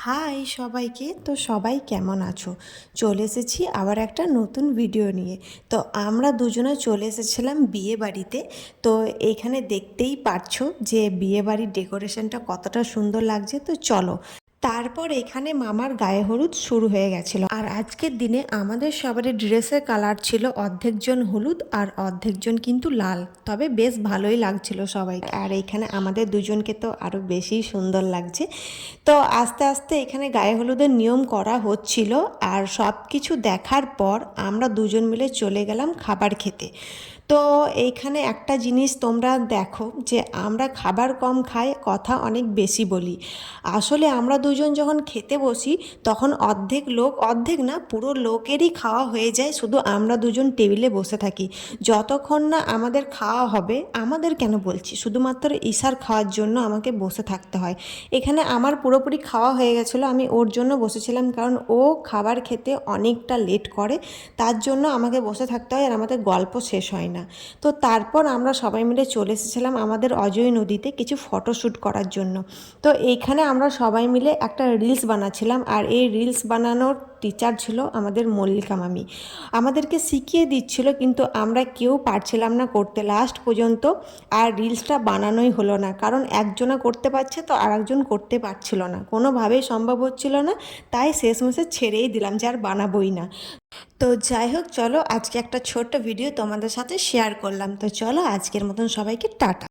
High সবাইকে। তো সবাই কেমন আছো? চলে এসেছি আবার একটা নতুন ভিডিও নিয়ে। তো আমরা দুজনে চলে এসেছিলাম বিয়ে বাড়িতে। তো এইখানে দেখতেই পারছো যে বিয়ে বাড়ির ডেকোরেশনটা কতটা সুন্দর লাগছে। তো চলো, তারপর এখানে মামার গায়ে হলুদ শুরু হয়ে গেছিল। আর আজকের দিনে আমাদের সবারই ড্রেসের কালার ছিল অর্ধেকজন হলুদ আর অর্ধেকজন কিন্তু লাল। তবে বেশ ভালোই লাগছিল সবাইকে। আর এখানে আমাদের দুজনকে তো আরও বেশি সুন্দর লাগছে। তো আস্তে আস্তে এখানে গায়ে হলুদের নিয়ম করা হচ্ছিল। আর সব কিছু দেখার পর আমরা দুজন মিলে চলে গেলাম খাবার খেতে। তো এইখানে একটা জিনিস তোমরা দেখো যে আমরা খাবার কম খাই, কথা অনেক বেশি বলি। আসলে আমরা দুজন যখন খেতে বসি তখন অর্ধেক লোক, অর্ধেক না পুরো লোকেরই খাওয়া হয়ে যায়, শুধু আমরা দুজন টেবিলে বসে থাকি। যতক্ষণ না আমাদের খাওয়া হবে, আমাদের কেন বলছি, শুধুমাত্র ঈশার খাওয়ার জন্য আমাকে বসে থাকতে হয়। এখানে আমার পুরোপুরি খাওয়া হয়ে গেছিলো, আমি ওর জন্য বসেছিলাম, কারণ ও খাবার খেতে অনেকটা লেট করে, তার জন্য আমাকে বসে থাকতে হয় আর আমাদের গল্প শেষ হয় না। তো তারপর আমরা সবাই মিলে চলে এসেছিলাম আমাদের অজয় নদীতে কিছু ফটোশ্যুট করার জন্য। তো এইখানে আমরা সবাই মিলে একটা রিলস বানাচ্ছিলাম। আর এই রিলস বানানোর টিচার ছিল আমাদের মল্লিকা মামি, আমাদেরকে শিখিয়ে দিচ্ছিল, কিন্তু আমরা কেউ পারছিলাম না করতে লাস্ট পর্যন্ত। আর রিলসটা বানানোই হলো না, কারণ একজনা করতে পারছে তো আর একজন করতে পারছিল না, কোনোভাবেই সম্ভব হচ্ছিল না। তাই শেষমেশে ছেড়েই দিলাম যে আর বানাবোই না। তো যাই হোক, চলো আজকে একটা ছোট্ট ভিডিও তোমাদের সাথে শেয়ার করলাম। তো চলো আজকের মতন সবাইকে টাটা।